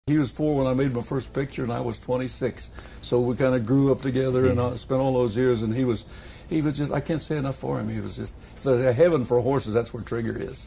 He was 4 when I made my first picture, and I was 26. So we kind of grew up together, and I spent all those years. And he was just, I can't say enough for him. He was just, it's a heaven for horses. That's where Trigger is.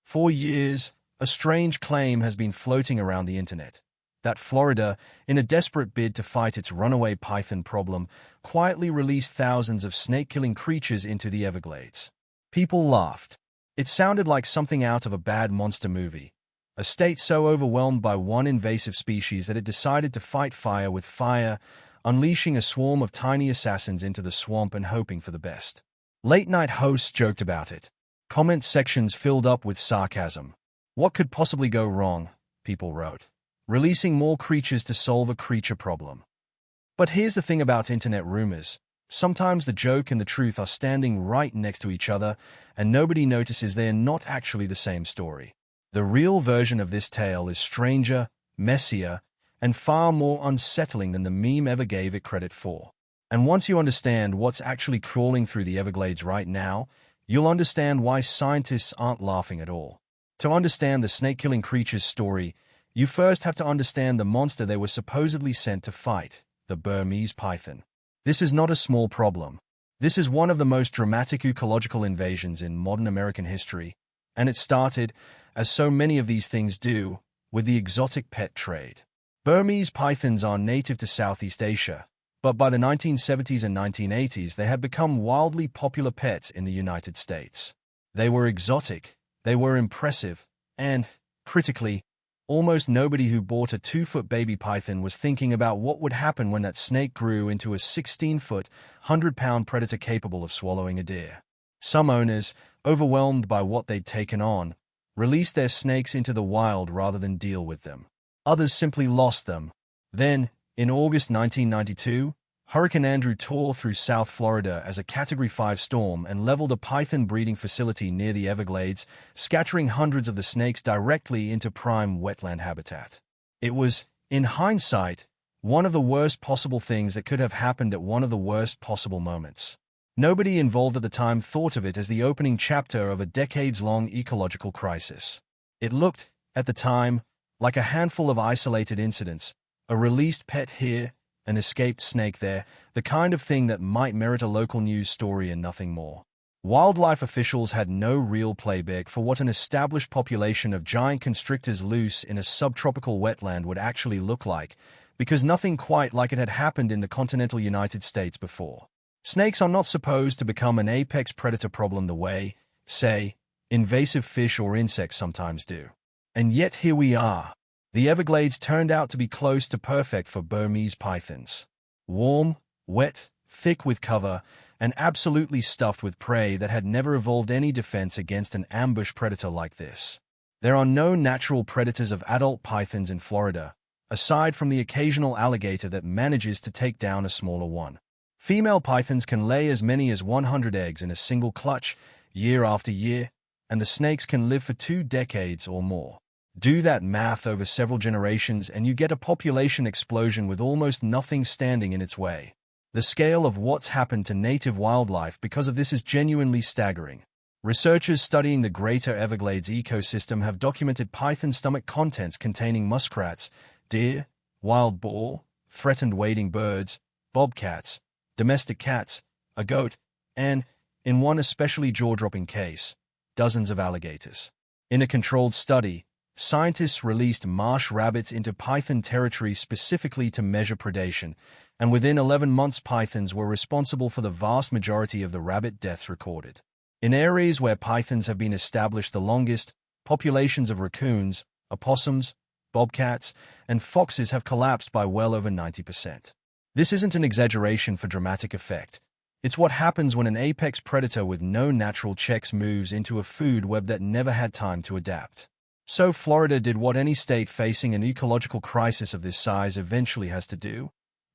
For years, a strange claim has been floating around the internet that Florida, in a desperate bid to fight its runaway python problem, quietly released thousands of snake-killing creatures into the Everglades. People laughed. It sounded like something out of a bad monster movie. A state so overwhelmed by one invasive species that it decided to fight fire with fire, unleashing a swarm of tiny assassins into the swamp and hoping for the best. Late-night hosts joked about it. Comment sections filled up with sarcasm. What could possibly go wrong, people wrote. Releasing more creatures to solve a creature problem. But here's the thing about internet rumors. Sometimes the joke and the truth are standing right next to each other, and nobody notices they're not actually the same story. The real version of this tale is stranger, messier, and far more unsettling than the meme ever gave it credit for. And once you understand what's actually crawling through the Everglades right now, you'll understand why scientists aren't laughing at all. To understand the snake-killing creature's story, you first have to understand the monster they were supposedly sent to fight, the Burmese python. This is not a small problem. This is one of the most dramatic ecological invasions in modern American history, and it started, as so many of these things do, with the exotic pet trade. Burmese pythons are native to Southeast Asia, but by the 1970s and 1980s they had become wildly popular pets in the United States. They were exotic, they were impressive, and, critically, almost nobody who bought a 2-foot baby python was thinking about what would happen when that snake grew into a 16-foot, 100-pound predator capable of swallowing a deer. Some owners, overwhelmed by what they'd taken on, released their snakes into the wild rather than deal with them. Others simply lost them. Then, in August 1992, Hurricane Andrew tore through South Florida as a Category 5 storm and leveled a python breeding facility near the Everglades, scattering hundreds of the snakes directly into prime wetland habitat. It was, in hindsight, one of the worst possible things that could have happened at one of the worst possible moments. Nobody involved at the time thought of it as the opening chapter of a decades-long ecological crisis. It looked, at the time, like a handful of isolated incidents, a released pet here, an escaped snake there, the kind of thing that might merit a local news story and nothing more. Wildlife officials had no real playbook for what an established population of giant constrictors loose in a subtropical wetland would actually look like, because nothing quite like it had happened in the continental United States before. Snakes are not supposed to become an apex predator problem the way, say, invasive fish or insects sometimes do. And yet here we are. The Everglades turned out to be close to perfect for Burmese pythons. Warm, wet, thick with cover, and absolutely stuffed with prey that had never evolved any defense against an ambush predator like this. There are no natural predators of adult pythons in Florida, aside from the occasional alligator that manages to take down a smaller one. Female pythons can lay as many as 100 eggs in a single clutch, year after year, and the snakes can live for 2 decades or more. Do that math over several generations and you get a population explosion with almost nothing standing in its way. The scale of what's happened to native wildlife because of this is genuinely staggering. Researchers studying the greater Everglades ecosystem have documented python stomach contents containing muskrats, deer, wild boar, threatened wading birds, bobcats, domestic cats, a goat, and, in one especially jaw-dropping case, dozens of alligators. In a controlled study, scientists released marsh rabbits into python territory specifically to measure predation, and within 11 months pythons were responsible for the vast majority of the rabbit deaths recorded. In areas where pythons have been established the longest, populations of raccoons, opossums, bobcats, and foxes have collapsed by well over 90%. This isn't an exaggeration for dramatic effect. It's what happens when an apex predator with no natural checks moves into a food web that never had time to adapt. So Florida did what any state facing an ecological crisis of this size eventually has to do.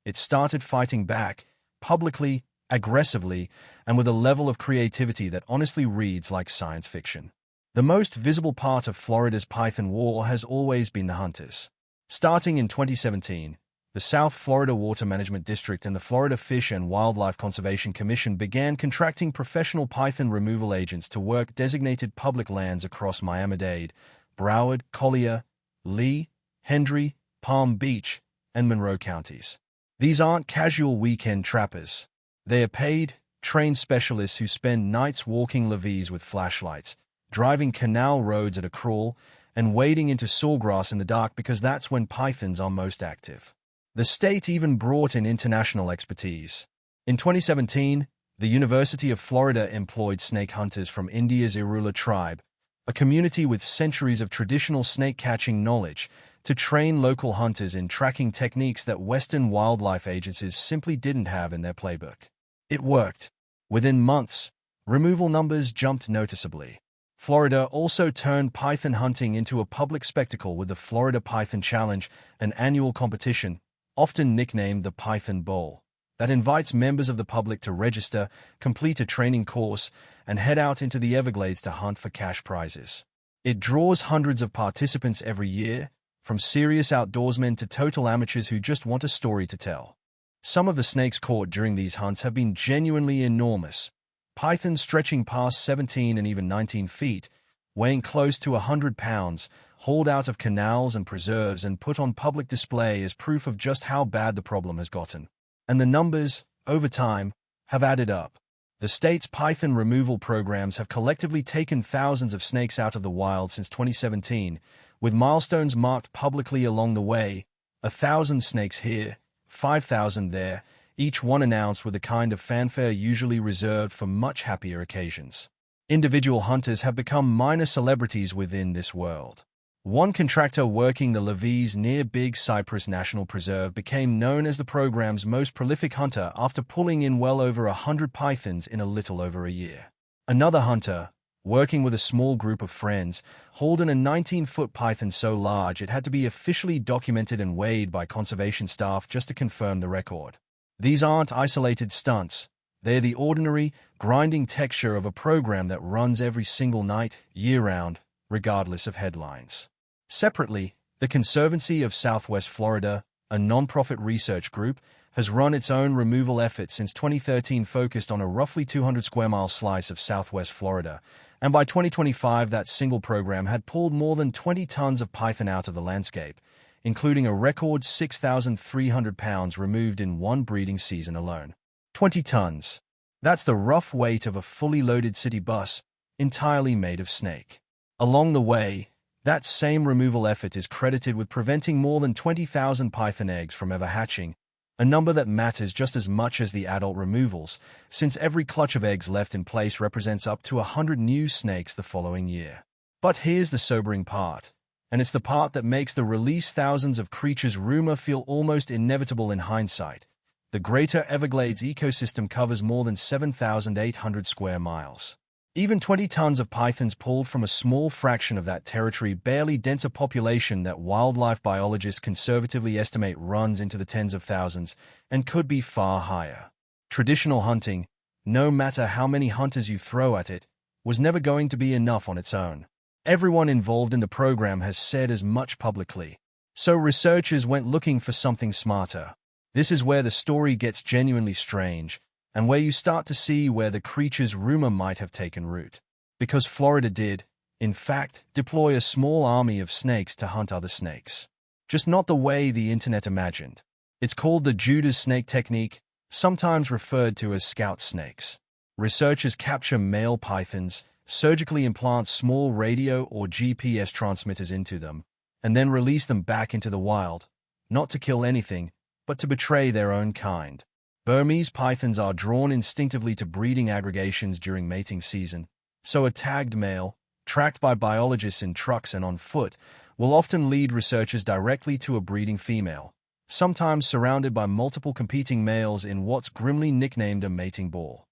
It started fighting back, publicly, aggressively, and with a level of creativity that honestly reads like science fiction. The most visible part of Florida's python war has always been the hunters. Starting in 2017, the South Florida Water Management District and the Florida Fish and Wildlife Conservation Commission began contracting professional python removal agents to work designated public lands across Miami-Dade, Broward, Collier, Lee, Hendry, Palm Beach, and Monroe counties. These aren't casual weekend trappers. They are paid, trained specialists who spend nights walking levees with flashlights, driving canal roads at a crawl, and wading into sawgrass in the dark because that's when pythons are most active. The state even brought in international expertise. In 2017, the University of Florida employed snake hunters from India's Irula tribe, a community with centuries of traditional snake-catching knowledge, to train local hunters in tracking techniques that Western wildlife agencies simply didn't have in their playbook. It worked. Within months, removal numbers jumped noticeably. Florida also turned python hunting into a public spectacle with the Florida Python Challenge, an annual competition, often nicknamed the Python Bowl, that invites members of the public to register, complete a training course, and head out into the Everglades to hunt for cash prizes. It draws hundreds of participants every year, from serious outdoorsmen to total amateurs who just want a story to tell. Some of the snakes caught during these hunts have been genuinely enormous. Pythons stretching past 17 and even 19 feet, weighing close to 100 pounds, hauled out of canals and preserves and put on public display as proof of just how bad the problem has gotten. And the numbers, over time, have added up. The state's python removal programs have collectively taken thousands of snakes out of the wild since 2017, with milestones marked publicly along the way: 1,000 snakes here, 5,000 there, each one announced with a kind of fanfare usually reserved for much happier occasions. Individual hunters have become minor celebrities within this world. One contractor working the levees near Big Cypress National Preserve became known as the program's most prolific hunter after pulling in well over 100 pythons in a little over a year. Another hunter, working with a small group of friends, hauled in a 19-foot python so large it had to be officially documented and weighed by conservation staff just to confirm the record. These aren't isolated stunts. They're the ordinary, grinding texture of a program that runs every single night, year-round, regardless of headlines. Separately, the Conservancy of Southwest Florida, a non-profit research group, has run its own removal effort since 2013 focused on a roughly 200 square mile slice of Southwest Florida, and by 2025 that single program had pulled more than 20 tons of python out of the landscape, including a record 6,300 pounds removed in one breeding season alone. 20 tons. That's the rough weight of a fully loaded city bus, entirely made of snake. Along the way, that same removal effort is credited with preventing more than 20,000 python eggs from ever hatching, a number that matters just as much as the adult removals, since every clutch of eggs left in place represents up to 100 new snakes the following year. But here's the sobering part, and it's the part that makes the release thousands of creatures rumor feel almost inevitable in hindsight. The Greater Everglades ecosystem covers more than 7,800 square miles. Even 20 tons of pythons pulled from a small fraction of that territory barely dents a population that wildlife biologists conservatively estimate runs into the tens of thousands and could be far higher. Traditional hunting, no matter how many hunters you throw at it, was never going to be enough on its own. Everyone involved in the program has said as much publicly. So researchers went looking for something smarter. This is where the story gets genuinely strange, and where you start to see where the creature's rumor might have taken root. Because Florida did, in fact, deploy a small army of snakes to hunt other snakes. Just not the way the internet imagined. It's called the Judas snake technique, sometimes referred to as scout snakes. Researchers capture male pythons, surgically implant small radio or GPS transmitters into them, and then release them back into the wild, not to kill anything, but to betray their own kind. Burmese pythons are drawn instinctively to breeding aggregations during mating season, so a tagged male, tracked by biologists in trucks and on foot, will often lead researchers directly to a breeding female, sometimes surrounded by multiple competing males in what's grimly nicknamed a mating ball.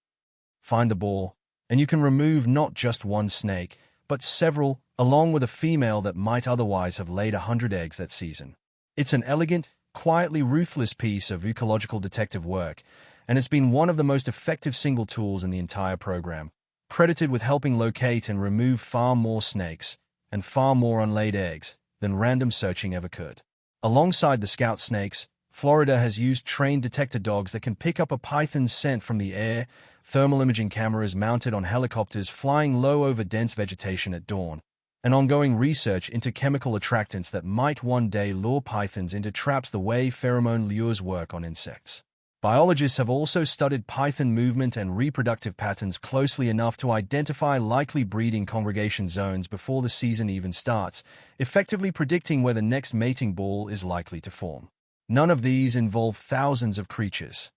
Find the ball, and you can remove not just one snake, but several, along with a female that might otherwise have laid 100 eggs that season. It's an elegant, quietly ruthless piece of ecological detective work, and it's been one of the most effective single tools in the entire program, credited with helping locate and remove far more snakes and far more unlaid eggs than random searching ever could. Alongside the scout snakes, Florida has used trained detector dogs that can pick up a python's scent from the air, thermal imaging cameras mounted on helicopters flying low over dense vegetation at dawn, and ongoing research into chemical attractants that might one day lure pythons into traps the way pheromone lures work on insects. Biologists have also studied python movement and reproductive patterns closely enough to identify likely breeding congregation zones before the season even starts, effectively predicting where the next mating ball is likely to form. None of these involve thousands of creatures.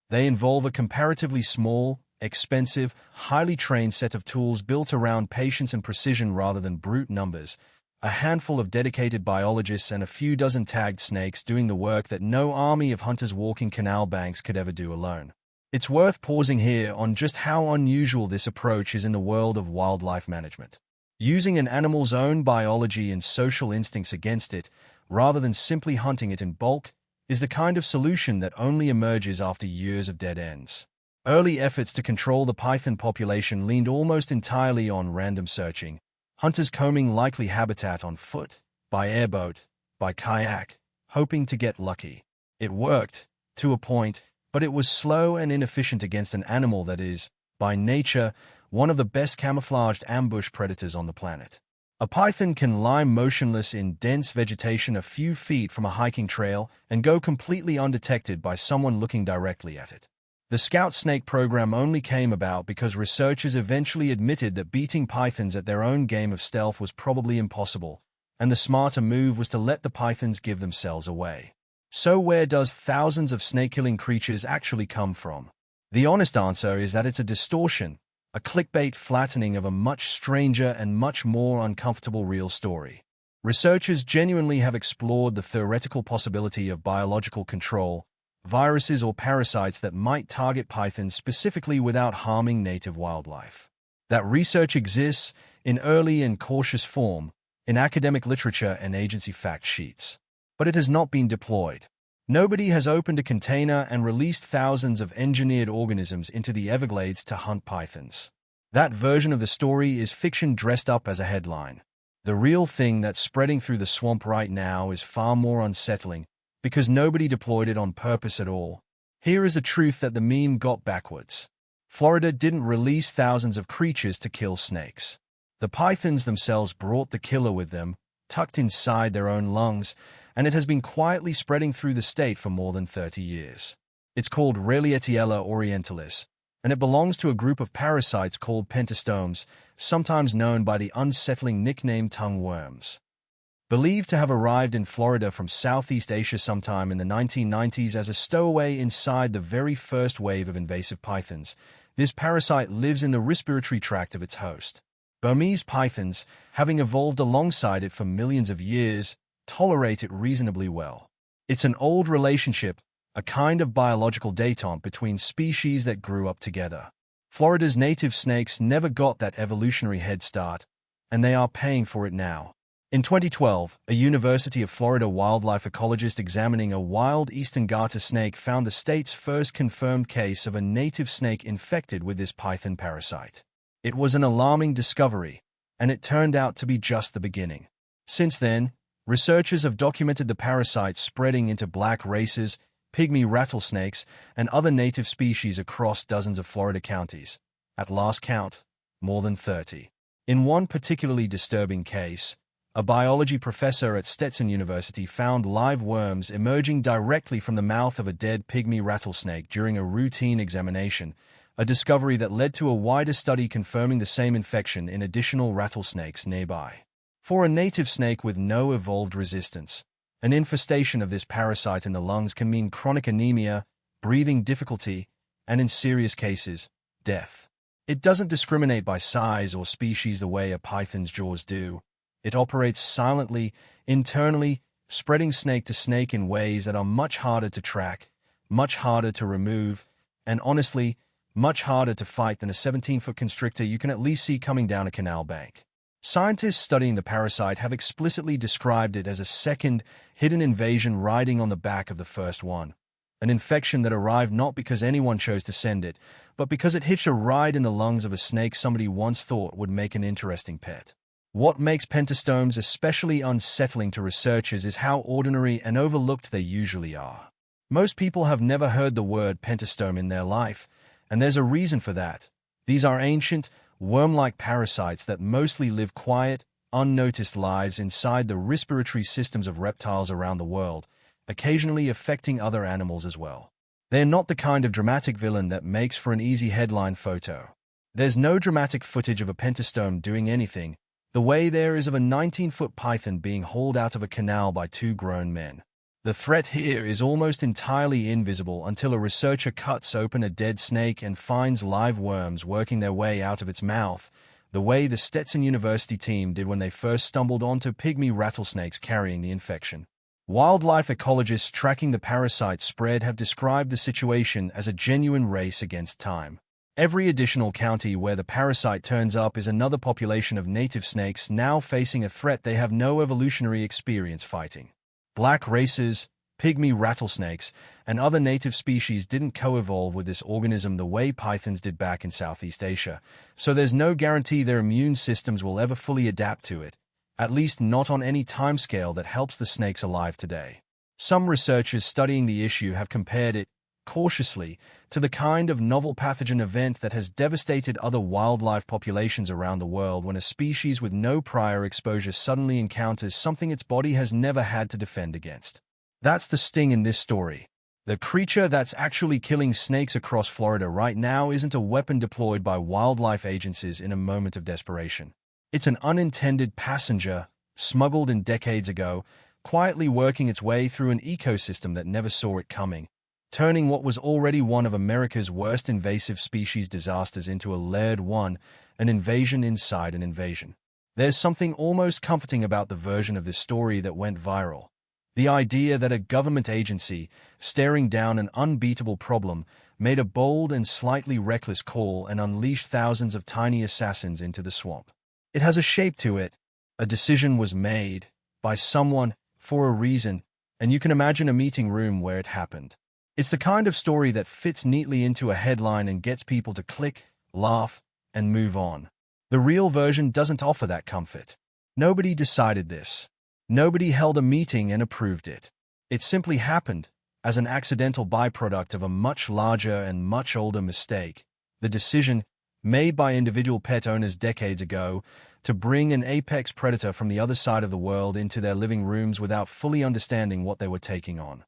They involve a comparatively small, expensive, highly trained set of tools built around patience and precision rather than brute numbers, a handful of dedicated biologists and a few dozen tagged snakes doing the work that no army of hunters walking canal banks could ever do alone. It's worth pausing here on just how unusual this approach is in the world of wildlife management. Using an animal's own biology and social instincts against it, rather than simply hunting it in bulk, is the kind of solution that only emerges after years of dead ends. Early efforts to control the python population leaned almost entirely on random searching, hunters combing likely habitat on foot, by airboat, by kayak, hoping to get lucky. It worked, to a point, but it was slow and inefficient against an animal that is, by nature, one of the best camouflaged ambush predators on the planet. A python can lie motionless in dense vegetation a few feet from a hiking trail and go completely undetected by someone looking directly at it. The Scout Snake program only came about because researchers eventually admitted that beating pythons at their own game of stealth was probably impossible, and the smarter move was to let the pythons give themselves away. So where does thousands of snake-killing creatures actually come from? The honest answer is that it's a distortion, a clickbait flattening of a much stranger and much more uncomfortable real story. Researchers genuinely have explored the theoretical possibility of biological control, viruses or parasites that might target pythons specifically without harming native wildlife. That research exists in early and cautious form, in academic literature and agency fact sheets. But it has not been deployed. Nobody has opened a container and released thousands of engineered organisms into the Everglades to hunt pythons. That version of the story is fiction dressed up as a headline. The real thing that's spreading through the swamp right now is far more unsettling, because nobody deployed it on purpose at all. Here is the truth that the meme got backwards. Florida didn't release thousands of creatures to kill snakes. The pythons themselves brought the killer with them, tucked inside their own lungs, and it has been quietly spreading through the state for more than 30 years. It's called Reignited orientalis, and it belongs to a group of parasites called pentastomes, sometimes known by the unsettling nickname tongue worms. Believed to have arrived in Florida from Southeast Asia sometime in the 1990s as a stowaway inside the very first wave of invasive pythons, this parasite lives in the respiratory tract of its host. Burmese pythons, having evolved alongside it for millions of years, tolerate it reasonably well. It's an old relationship, a kind of biological détente between species that grew up together. Florida's native snakes never got that evolutionary head start, and they are paying for it now. In 2012, a University of Florida wildlife ecologist examining a wild eastern garter snake found the state's first confirmed case of a native snake infected with this python parasite. It was an alarming discovery, and it turned out to be just the beginning. Since then, researchers have documented the parasite spreading into black racers, pygmy rattlesnakes, and other native species across dozens of Florida counties. At last count, more than 30. In one particularly disturbing case, a biology professor at Stetson University found live worms emerging directly from the mouth of a dead pygmy rattlesnake during a routine examination, a discovery that led to a wider study confirming the same infection in additional rattlesnakes nearby. For a native snake with no evolved resistance, an infestation of this parasite in the lungs can mean chronic anemia, breathing difficulty, and in serious cases, death. It doesn't discriminate by size or species the way a python's jaws do. It operates silently, internally, spreading snake to snake in ways that are much harder to track, much harder to remove, and honestly, much harder to fight than a 17-foot constrictor you can at least see coming down a canal bank. Scientists studying the parasite have explicitly described it as a second, hidden invasion riding on the back of the first one. An infection that arrived not because anyone chose to send it, but because it hitched a ride in the lungs of a snake somebody once thought would make an interesting pet. What makes pentastomes especially unsettling to researchers is how ordinary and overlooked they usually are. Most people have never heard the word pentastome in their life, and there's a reason for that. These are ancient, worm-like parasites that mostly live quiet, unnoticed lives inside the respiratory systems of reptiles around the world, occasionally affecting other animals as well. They're not the kind of dramatic villain that makes for an easy headline photo. There's no dramatic footage of a pentastome doing anything, the way there is of a 19-foot python being hauled out of a canal by two grown men. The threat here is almost entirely invisible until a researcher cuts open a dead snake and finds live worms working their way out of its mouth, the way the Stetson University team did when they first stumbled onto pygmy rattlesnakes carrying the infection. Wildlife ecologists tracking the parasite spread have described the situation as a genuine race against time. Every additional county where the parasite turns up is another population of native snakes now facing a threat they have no evolutionary experience fighting. Black races, pygmy rattlesnakes, and other native species didn't co-evolve with this organism the way pythons did back in Southeast Asia, so there's no guarantee their immune systems will ever fully adapt to it, at least not on any timescale that helps the snakes alive today. Some researchers studying the issue have compared it, cautiously, to the kind of novel pathogen event that has devastated other wildlife populations around the world when a species with no prior exposure suddenly encounters something its body has never had to defend against. That's the sting in this story. The creature that's actually killing snakes across Florida right now isn't a weapon deployed by wildlife agencies in a moment of desperation. It's an unintended passenger, smuggled in decades ago, quietly working its way through an ecosystem that never saw it coming, turning what was already one of America's worst invasive species disasters into a layered one, an invasion inside an invasion. There's something almost comforting about the version of this story that went viral. The idea that a government agency, staring down an unbeatable problem, made a bold and slightly reckless call and unleashed thousands of tiny assassins into the swamp. It has a shape to it. A decision was made, by someone, for a reason, and you can imagine a meeting room where it happened. It's the kind of story that fits neatly into a headline and gets people to click, laugh, and move on. The real version doesn't offer that comfort. Nobody decided this. Nobody held a meeting and approved it. It simply happened, as an accidental byproduct of a much larger and much older mistake. The decision, made by individual pet owners decades ago, to bring an apex predator from the other side of the world into their living rooms without fully understanding what they were taking on.